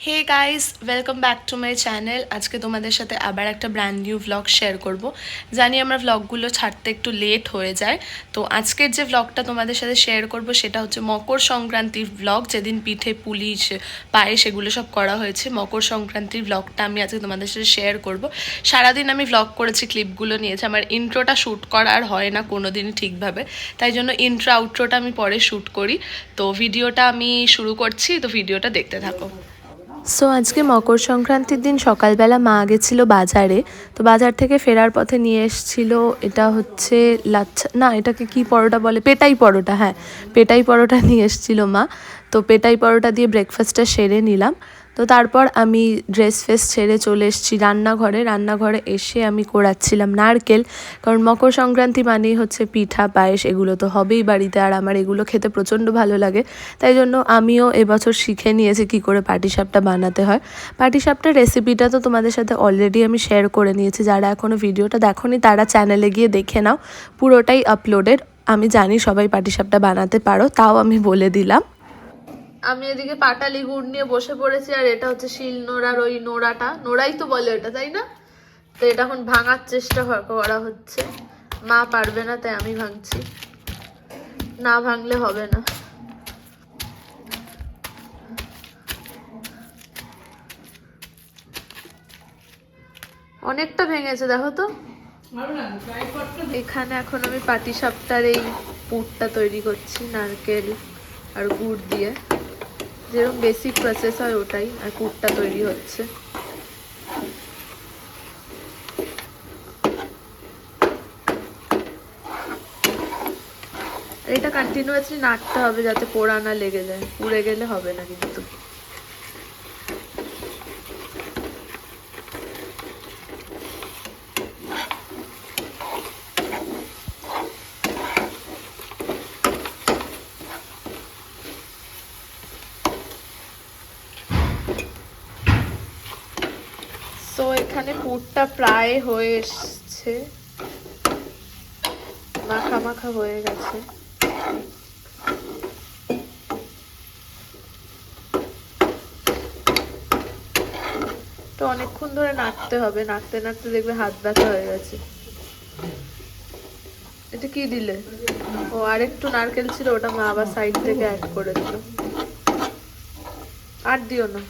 Hey guys, welcome back to my channel. আজকে তোমাদের সাথে আবার একটা ব্র্যান্ড নিউ ভ্লগ শেয়ার করব। জানি আমার ভ্লগগুলো ছাড়তে একটু লেট হয়ে যায়, তো আজকের যে ভ্লগটা তোমাদের সাথে শেয়ার করব সেটা হচ্ছে মকর সংক্রান্তির ভ্লগ। যেদিন পিঠে পুলি পায়েস এগুলো সব করা হয়েছে, মকর সংক্রান্তির ভ্লগটা আমি আজকে তোমাদের সাথে শেয়ার করব। সারাদিন আমি ভ্লগ করেছি, ক্লিপগুলো নিয়েছি। আমার ইন্ট্রোটা শ্যুট করা আর হয় না কোনো দিনই ঠিকভাবে, তাই জন্য ইন্ট্রো আউট্রোটা আমি পরে শ্যুট করি। তো ভিডিওটা আমি শুরু করছি, তো ভিডিওটা দেখতে থাকো। সো আজকে মকর সংক্রান্তির দিন সকালবেলা মা গেছিলো বাজারে। তো বাজার থেকে ফেরার পথে নিয়ে এসেছিল, এটা হচ্ছে লাচ্ছা না, এটাকে কি পরোটা বলে, পেটাই পরোটা। হ্যাঁ, পেটাই পরোটা নিয়ে এসেছিল মা। তো পেটাই পরোটা দিয়ে ব্রেকফাস্টটা সেরে নিলাম। তো তারপর আমি ড্রেস ফ্রেস ছেড়ে চলে এসেছি রান্নাঘরে এসে আমি কোড়াচ্ছিলাম নারকেল। কারণ মকর সংক্রান্তি মানেই হচ্ছে পিঠা পায়েস, এগুলো তো হবেই বাড়িতে, আর আমার এগুলো খেতে প্রচণ্ড ভালো লাগে। তাই জন্য আমিও এবছর শিখে নিয়েছি কী করে পাটিসাপটা বানাতে হয়। পাটিসাপটার রেসিপিটা তো তোমাদের সাথে অলরেডি আমি শেয়ার করে নিয়েছি। যারা এখনও ভিডিওটা দেখোনি তারা চ্যানেলে গিয়ে দেখে নাও, পুরোটাই আপলোডেড। আমি জানি সবাই পাটিসাপটা বানাতে পারো, তাও আমি বলে দিলাম। আমি এদিকে পাটালি গুড় নিয়ে বসে পড়েছি, আর এটা হচ্ছে শিল নোড়ার ওই নোড়াই তো বলে এটা, তাই না? তো এটা এখন ভাঙার চেষ্টা করা হচ্ছে। মা পারবে না তাই আমি ভাঙছি, না ভাঙলে হবে না। অনেকটা ভেঙেছে দেখো তো। এখানে এখন আমি পাটিসাপটার এই পুরটা তৈরি করছি নারকেল আর গুড় দিয়ে, যেরকম বেসিক প্রসেস হয় ওটাই, আর পুরটা তৈরি হচ্ছে। এটা কন্টিনিউয়াসলি নাড়তে হবে যাতে পোড়া না লেগে যায়, পুড়ে গেলে হবে না কিন্তু। তো এখানে পুরটা প্রায় হয়ে এসছে, মাখা মাখা হয়ে গেছে। তো অনেকক্ষণ ধরে নাড়তে হবে, নাড়তে নাড়তে দেখবে হাত ব্যথা হয়ে গেছে। এটা কি দিলে? ও, আর একটু নারকেল ছিল, ওটা মা আবার সাইড থেকে অ্যাড করে দিল। আর দিও না।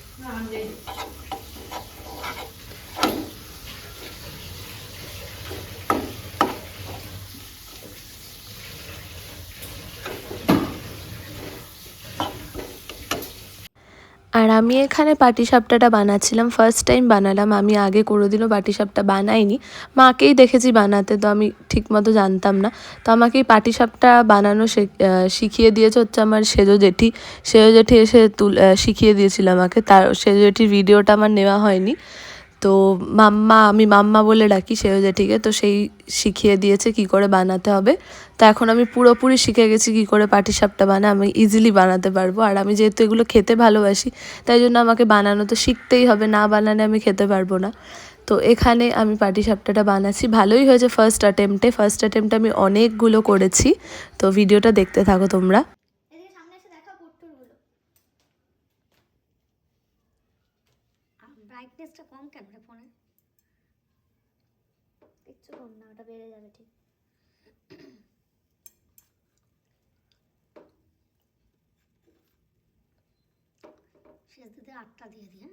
আর আমি এখানে পাটিসাপটাটা বানাচ্ছিলাম, ফার্স্ট টাইম বানালাম। আমি আগে কোনোদিনও পাটিসাপটা বানাইনি, মাকেই দেখেছি বানাতে, তো আমি ঠিকমতো জানতাম না। তো আমাকে এই পাটিসাপটা বানানো শিখিয়ে দিয়েছে হচ্ছে আমার সেজো জেঠি। সেজো জেঠি এসে শিখিয়ে দিয়েছিল আমাকে, তার সেজো জেঠির ভিডিওটা আমার নেওয়া হয়নি। তো আমি মাম্মা বলে ডাকি সেও জেঠিকে, তো সেই শিখিয়ে দিয়েছে কি করে বানাতে হবে। তো এখন আমি পুরোপুরি শিখে গেছি কি করে পাটিসাপটা বানায়, আমি ইজিলি বানাতে পারবো। আর আমি যেহেতু এগুলো খেতে ভালোবাসি, তাই জন্য আমাকে বানানো তো শিখতেই হবে, না বানালে আমি খেতে পারবো না। তো এখানে আমি পাটিসাপটাটা বানাচ্ছি, ভালোই হয়েছে ফার্স্ট অ্যাটেম্পটে আমি অনেকগুলো করেছি। তো ভিডিওটা দেখতে থাকো তোমরা। ব্রাইটনেসটা কম কেন রে ফোনে? কিচ্ছু কম না, ওটা বেড়ে যাবে ঠিক। শেষ দিতে 8টা দিয়ে দিই।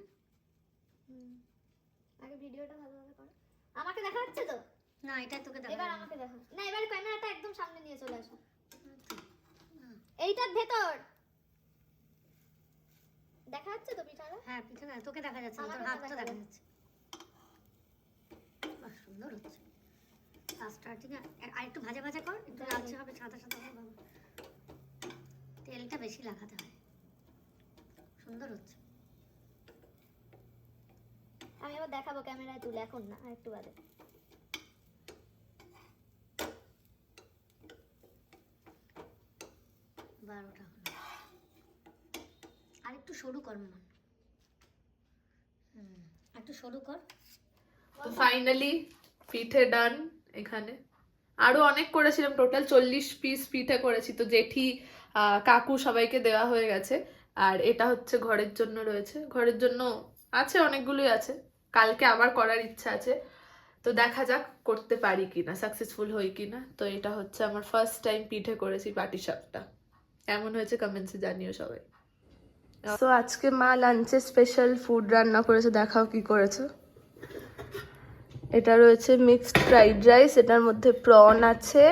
আগে ভিডিওটা ভালোভাবে করো। আমাকে দেখা যাচ্ছে তো? না, এটাই তোকে দেখা। এবার আমাকে দেখা না, এবার ক্যামেরাটা একদম সামনে নিয়ে চলে আসো। এইটার ভেতর দেখা যাচ্ছে তো পিঠাটা? হ্যাঁ, পিঠা না, তোকে দেখা যাচ্ছে, তোর হাতটা দেখা যাচ্ছে। বাহ, সুন্দর হচ্ছে। স্টার্টিং আর একটু ভাজা ভাজা কর, একটু লালচে হবে, সাদা সাদা হবে। তেলটা বেশি লাগাতে হয়। সুন্দর হচ্ছে। আমি এবার দেখাবো ক্যামেরায় তুলে, এখন না, আর একটু বাদে। বারোটা হলো, আর একটু সরু কর মন, একটু সরু কর। তো ফাইনালি পিঠে ডান। এখানে আরো অনেক করেছিলাম, টোটাল 40 পিস পিঠে করেছি। তো জেঠি কাকু সবাইকে দেওয়া হয়ে গেছে। আর এটা হচ্ছে ঘরের জন্য রয়েছে, ঘরের জন্য আছে অনেকগুলোই আছে, কালকে আবার করার ইচ্ছা আছে, তো দেখা যাক করতে পারি কিনা, সাকসেসফুল হই কিনা। তো এটা হচ্ছে আমার ফার্স্ট টাইম পিঠে করেছি পাটিসাপটা, কেমন হয়েছে কমেন্টসে জানিও সবাই। তো আজকে মা লাঞ্চে স্পেশাল ফুড রান্না করেছে, দেখাও কি করেছে। এটা রয়েছে মিক্সড ফ্রাইড রাইস, এটার মধ্যে প্রন আছে,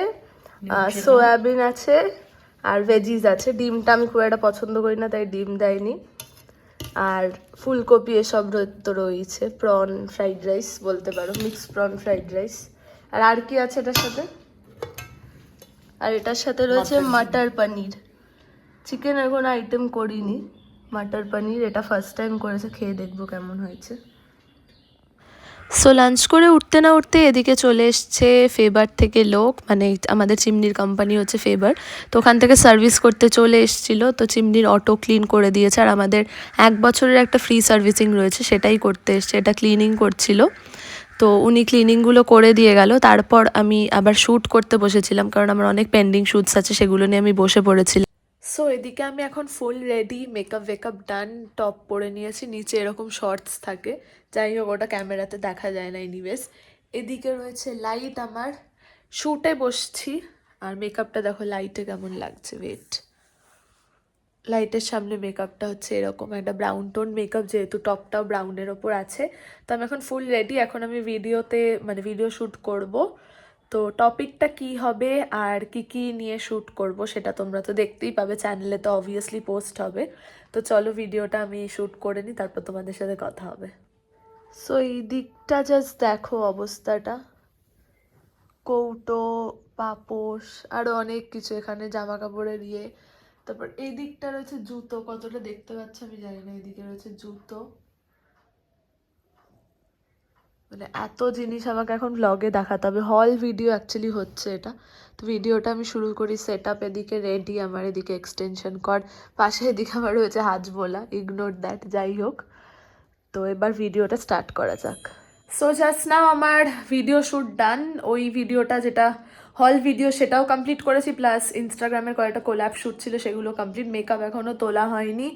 সয়াবিন আছে আর ভেজিস আছে। ডিমটা আমি খুব একটা পছন্দ করি না, তাই ডিম দেয়নি। আর ফুলকপি এসব তো রয়েছে, প্রন ফ্রাইড রাইস বলতে পারো, মিক্সড প্রন ফ্রাইড রাইস। আর কি আছে এটার সাথে? আর এটার সাথে রয়েছে মাটার পনির। চিকেনের কোনো আইটেম করিনি, মাটার পনির এটা ফার্স্ট টাইম করেছে, খেয়ে দেখবো কেমন হয়েছে। সো লাঞ্চ করে উঠতে না উঠতে এদিকে চলে এসছে ফেবার থেকে লোক, মানে আমাদের চিমনির কোম্পানি হচ্ছে ফেবার, তো ওখান থেকে সার্ভিস করতে চলে এসেছিলো। তো চিমনির অটো ক্লিন করে দিয়েছে, আর আমাদের 1 বছরের একটা ফ্রি সার্ভিসিং রয়েছে, সেটাই করতে এসছে, এটা ক্লিনিং করছিল। তো উনি ক্লিনিংগুলো করে দিয়ে গেল, তারপর আমি আবার শ্যুট করতে বসেছিলাম, কারণ আমার অনেক পেন্ডিং শ্যুটস আছে, সেগুলো নিয়ে আমি বসে পড়েছিলাম। সো এদিকে আমি এখন ফুল রেডি, মেকআপ ওয়েকআপ ডান, টপ পরে নিয়েছি, নিচে এরকম শর্টস থাকে, যাই হোক ওটা ক্যামেরাতে দেখা যায় না এনিওয়েজ। এদিকে রয়েছে লাইট, আমার শ্যুটে বসছি, আর মেকআপটা দেখো লাইটে কেমন লাগছে, ওয়েট, লাইটের সামনে মেকআপটা হচ্ছে এরকম একটা ব্রাউন টোন মেকআপ, যেহেতু টপটাও ব্রাউনের ওপর আছে। তো আমি এখন ফুল রেডি, এখন আমি ভিডিওতে মানে ভিডিও শ্যুট করব। তো টপিকটা কি হবে আর কি নিয়ে শ্যুট করব সেটা তোমরা তো দেখতেই পাবে, চ্যানেলে তো অবভিয়াসলি পোস্ট হবে। তো চলো ভিডিওটা আমি শ্যুট করে নিই, তারপর তোমাদের সাথে কথা হবে। সো এই দিকটা জাস্ট দেখো অবস্থাটা, কৌটো, পাপোশ, আরও অনেক কিছু, এখানে জামা কাপড়ের ইয়ে। তারপর এই দিকটা রয়েছে জুতো, কতটা দেখতে পাচ্ছ আমি জানি না, এদিকে রয়েছে জুতো, মানে এত জিনিস আমাকে এখন ব্লগে দেখাতে হবে। হল ভিডিও অ্যাকচুয়ালি হচ্ছে এটা। তো ভিডিওটা আমি শুরু করি, সেট আপ এদিকে রেডি, আমার এদিকে এক্সটেনশন কর, পাশে এদিকে আমার রয়েছে হাজবোলা, ইগনোর দ্যাট, যাই হোক। তো এবার ভিডিওটা স্টার্ট করা যাক। সো জাস্ট নাও আমার ভিডিও শ্যুট ডান, ওই ভিডিওটা যেটা হল ভিডিও সেটাও কমপ্লিট করেছি, প্লাস ইনস্টাগ্রামের কয়েকটা কোল্যাব শ্যুট ছিল সেগুলো কমপ্লিট, মেকআপ এখনও তোলা হয়নি।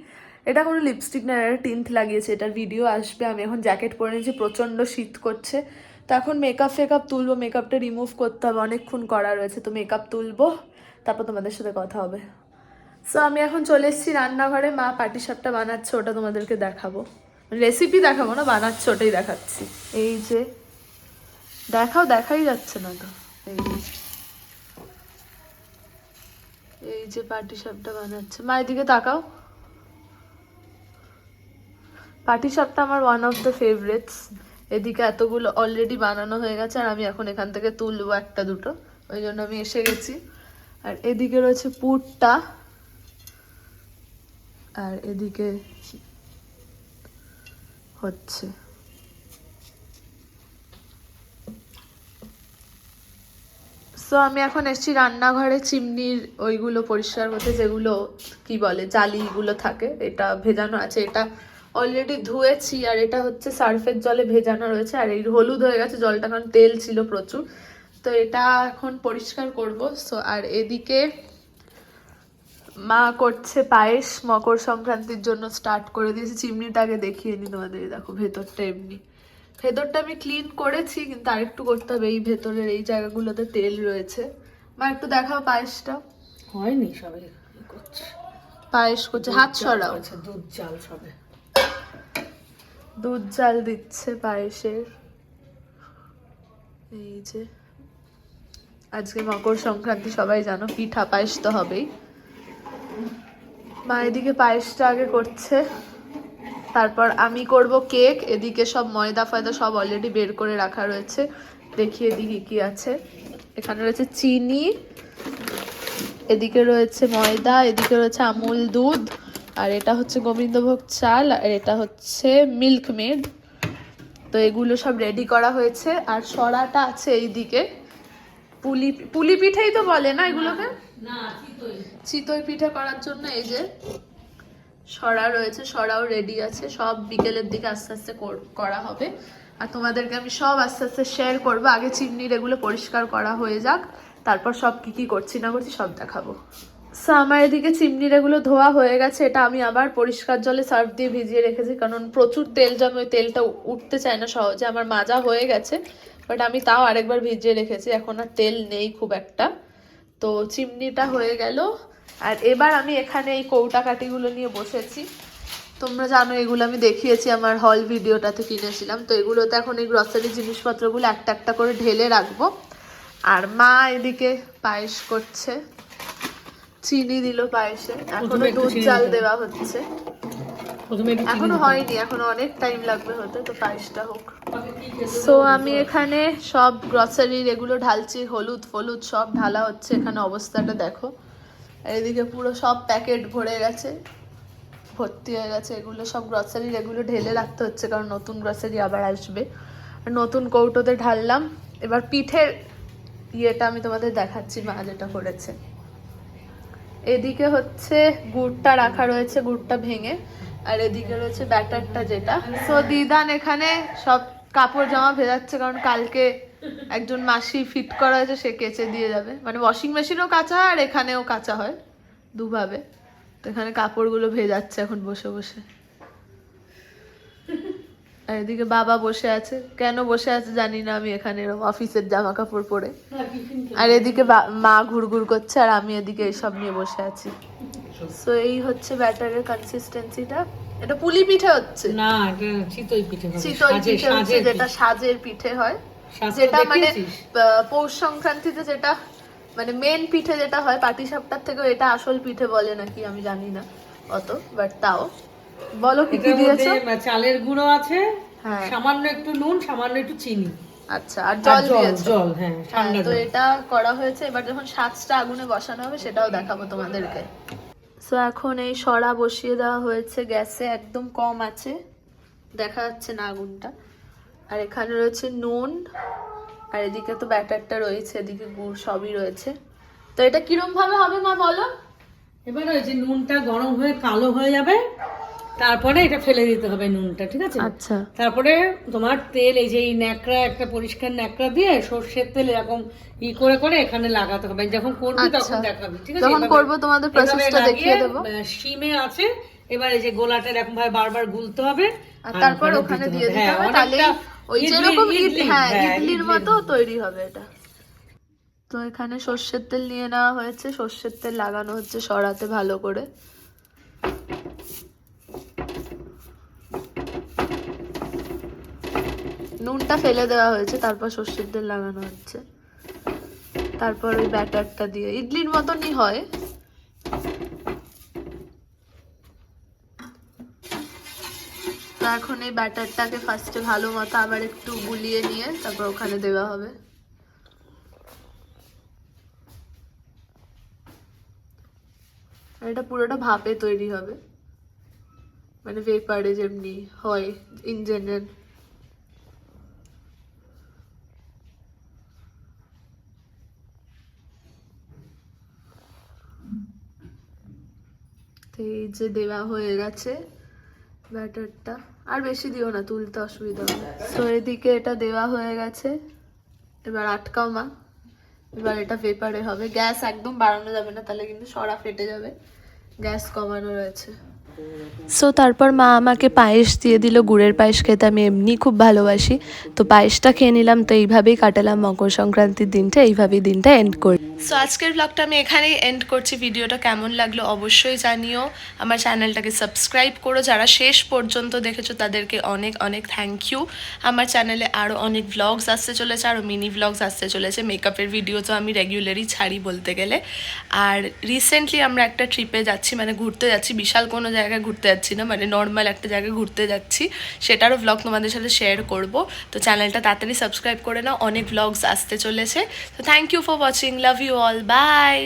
এটা কোনো লিপস্টিক না, এটা টিন্ট লাগিয়েছে, এটার ভিডিও আসবে। আমি এখন জ্যাকেট পরে নিয়েছি, প্রচণ্ড শীত করছে, তো এখন মেকআপ তুলবো, মেকআপটা রিমুভ করতে হবে, অনেকক্ষণ করা রয়েছে, তো মেকআপ তুলবো, তারপর তোমাদের সাথে কথা হবে। সো আমি এখন চলে এসেছি রান্নাঘরে, মা পাটিসাপটা বানাচ্ছে, ওটা তোমাদেরকে দেখাবো, রেসিপি দেখাবো না, বানাচ্ছে ওটাই দেখাচ্ছি। এই যে দেখাই যাচ্ছে না তো, এই যে পাটিসাপটা বানাচ্ছে, মা এদিকে তাকাও। পাটিসাপটা আমার ওয়ান অফ দ্য ফেভারিটস। এদিকে এতগুলো অলরেডি বানানো হয়ে গেছে, আর আমি এখন এখান থেকে তুলবো একটা দুটো, ওই জন্য আমি এসে গেছি। আর এদিকে রয়েছে পুরটা, আর এদিকে হচ্ছে সো আমি এখন এসেছি রান্নাঘরে, চিমনির ওইগুলো পরিষ্কার করতে, যেগুলো কি বলে জালিগুলো থাকে, এটা ভেজানো আছে, এটা অলরেডি ধুয়েছি, আর এটা হচ্ছে সার্ফের জলে ভেজানো রয়েছে, আর এই হলুদ হয়ে গেছে জলটা, কারণ তেল ছিল প্রচুর, তো এটা এখন পরিষ্কার করব। সো আর এদিকে মা করছে পায়েস, মকর সংক্রান্তির জন্য স্টার্ট করে দিয়েছে। চিমনিটা আগে দেখিয়ে নি তোমাদের, দেখো ভেতরটা এমনি, ভেতরটা আমি ক্লিন করেছি, কিন্তু আরেকটু করতে হবে, এই ভেতরের এই জায়গাগুলোতে তেল রয়েছে। মা একটু দেখাও পায়েসটা। হয়নি, সবাই করছে, পায়েস করছে, হাত সরাও, দুধ জাল সবে, দুধ জাল দিচ্ছে পায়েসের। এই যে আজকে মকর সংক্রান্তি, সবাই জানো পিঠা পায়েস তো হবেই। মা এদিকে পায়েসটা আগে করছে, তারপর আমি করব কেক। এদিকে সব ময়দা ফয়দা সব অলরেডি বের করে রাখা রয়েছে, দেখিয়ে দিই কি আছে। এখানে রয়েছে চিনি, এদিকে রয়েছে ময়দা, এদিকে রয়েছে আমুল দুধ, আর এটা হচ্ছে গোবিন্দভোগ চাল, আর এটা হচ্ছে মিল্ক মেড। তো এগুলো সব রেডি করা হয়েছে, আর সরাটা আছে এইদিকে, পুলি পিঠেই তো বলে না এগুলোকে, চিতই পিঠে করার জন্য এই যে সরা রয়েছে, সরাও রেডি আছে, সব বিকেলের দিকে আস্তে আস্তে করা হবে, আর তোমাদেরকে আমি সব আস্তে আস্তে শেয়ার করবো। আগে চিমনির এগুলো পরিষ্কার করা হয়ে যাক, তারপর সব কি করছি না করছি সব দেখাবো। সো আমার এদিকে চিমনির এগুলো ধোয়া হয়ে গেছে, এটা আমি আবার পরিষ্কার জলে সার্ফ দিয়ে ভিজিয়ে রেখেছি, কারণ প্রচুর তেল জমে, ওই তেলটা উঠতে চায় না সহজে। আমার মাজা হয়ে গেছে, বাট আমি তাও আরেকবার ভিজিয়ে রেখেছি, এখন আর তেল নেই খুব একটা। তো চিমনিটা হয়ে গেল। আর এবার আমি এখানে এই কৌটা কাঠিগুলো নিয়ে বসেছি। তোমরা জানো এগুলো আমি দেখিয়েছি আমার হল ভিডিওটাতে কিনেছিলাম। তো এগুলোতে এখন এই গ্রসারি জিনিসপত্রগুলো একটা একটা করে ঢেলে রাখবো। আর মা এদিকে পায়েস করছে, চিনি দিল পায়েসে, এখনো দুধ চাল দেওয়া হচ্ছে, এখনো হয়নি, এখনো অনেক টাইম লাগবে হতে, তো পায়েসটা হোক। সো আমি এখানে সব গ্রসারির এগুলো ঢালছি, হলুদ ফলুদ সব ঢালা হচ্ছে। এখানে অবস্থাটা দেখো, আর এদিকে পুরো সব প্যাকেট ভরে গেছে, ভর্তি হয়ে গেছে। এগুলো সব গ্রসারির এগুলো ঢেলে রাখতে হচ্ছে, কারণ নতুন গ্রসারি আবার আসবে। আর নতুন কৌটোতে ঢাললাম। এবার পিঠের ইয়েটা আমি তোমাদের দেখাচ্ছি, মা যেটা করেছে। এদিকে হচ্ছে গুড়টা রাখা রয়েছে, গুড়টা ভেঙে, আর এদিকে রয়েছে ব্যাটারটা যেটা। সো দিদান এখানে সব কাপড় জামা ভেজাচ্ছে, কারণ কালকে একজন মাসি ফিট করা হয়েছে, সে কেচে দিয়ে যাবে। মানে ওয়াশিং মেশিনেও কাচা হয় আর এখানেও কাচা হয় দুভাবে। তো এখানে কাপড়গুলো ভেজাচ্ছে এখন বসে বসে। আর এদিকে বাবা বসে আছে, কেন বসে আছে জানি না আমি, এখানে এরকম অফিসের জামা কাপড় পরে। আর এদিকে মা ঘুরঘুর করছে, আর আমি এদিকে এইসব নিয়ে বসে আছি। সো এই হচ্ছে ব্যাটারের কনসিস্টেন্সিটা। এটা পুলি পিঠে হচ্ছে না, এটা চিতই পিঠে হবে। চিতই পিঠে হচ্ছে, যেটা সাজের পিঠে হয়, যেটা মানে পৌষ সংক্রান্তিতে যেটা মানে মেন পিঠে যেটা হয়, পাটিসাপটার থেকে এটা আসল পিঠে বলে নাকি আমি জানি না অত, বাট তাও বলো কি কি দিয়েছো। চালের গুঁড়ো আছে, হ্যাঁ, সামান্য একটু নুন, সামান্য একটু চিনি, আচ্ছা, আর জল দিয়েছো। জল, হ্যাঁ, ঠান্ডা তো জল। এটা করা হয়েছে। এবার যখন সাজটা আগুনে বসানো হবে সেটাও দেখাবো তোমাদেরকে। সো এখন এই সরা বসিয়ে দেওয়া হয়েছে গ্যাসে, একদম কম আছে, দেখা যাচ্ছে না আগুনটা। আর এখানে রয়েছে নুন, আর এদিকে তো ব্যাটারটা রয়েছে, এদিকে গুড় সবই রয়েছে। তো এটা কিরম ভাবে হবে মা বলো। এবার ওই যে নুনটা গরম হয়ে কালো হয়ে যাবে, তারপরে এটা ফেলে দিতে হবে নুনটা, ঠিক আছে? আচ্ছা, তারপরে তোমার তেল, এই যে এই ন্যাকড়া, একটা পরিষ্কার ন্যাকড়া দিয়ে সর্ষের তেল এরকম ই করে করে এখানে লাগাতে হবে। যখন করবি তখন দেখাবি, ঠিক আছে? যখন করবো তোমাদের প্রসেসটা দেখিয়ে দেবো। সিমে আছে, এবার এই যে গোলাটা এরকম ভাবে বারবার গুলতে হবে, আর তারপর ওখানে দিয়ে দিতে হবে, তাহলে ওই যেরকম হ্যাঁ ইডলির মতো তৈরি হবে এটা। তো এখানে সর্ষের তেল নিয়ে নেওয়া হয়েছে, সর্ষের তেল লাগানো হচ্ছে সরাতে ভালো করে। নুনটা ফেলে দেওয়া হয়েছে, তারপর সর্ষের তেল লাগানো হচ্ছে, তারপর ওই ব্যাটারটা দিয়ে ইডলির মতনই হয়। তো এখন এই ব্যাটারটাকে ফার্স্টে ভালো মতো আবার একটু গুলিয়ে নিয়ে তারপর ওখানে দেওয়া হবে। আর এটা পুরোটা ভাপে তৈরি হবে, মানে ভেপারে যেমনি হয় ইন জেনারেল। তো এই যে দেওয়া হয়ে গেছে ব্যাটারটা, আর বেশি দিও না, তুলতে অসুবিধা হবে। তো এদিকে এটা দেওয়া হয়ে গেছে, এবার আটকাও মা। এবার এটা ভেপারে হবে, গ্যাস একদম বাড়ানো যাবে না, তাহলে কিন্তু সরা ফেটে যাবে, গ্যাস কমানো রয়েছে। সো তারপর মা আমাকে পায়েস দিয়ে দিল, গুড়ের পায়েস খেতে আমি এমনি খুব ভালোবাসি, তো পায়েসটা খেয়ে নিলাম। তো এইভাবেই কাটালাম মকর সংক্রান্তির দিনটা, এইভাবেই দিনটা এন্ড করি। সো আজকের ব্লগটা আমি এখানেই এন্ড করছি। ভিডিওটা কেমন লাগলো অবশ্যই জানিও, আমার চ্যানেলটাকে সাবস্ক্রাইব করো, যারা শেষ পর্যন্ত দেখেছো তাদেরকে অনেক অনেক থ্যাংক ইউ। আমার চ্যানেলে আরও অনেক ভ্লগস আসতে চলেছে, আরও মিনি ভ্লগস আসতে চলেছে, মেকআপের ভিডিও তো আমি রেগুলারই ছাড়ি বলতে গেলে। আর রিসেন্টলি আমরা একটা ট্রিপে যাচ্ছি, মানে ঘুরতে যাচ্ছি, বিশাল কোনো জায়গায় ঘুরতে যাচ্ছি না, মানে নর্মাল একটা জায়গায় ঘুরতে যাচ্ছি, সেটারও ভ্লগ তোমাদের সাথে শেয়ার করব। তো চ্যানেলটা তাড়াতাড়ি সাবস্ক্রাইব করে নাও, অনেক ভ্লগস আসতে চলেছে। তো thank you for watching, love you all, by.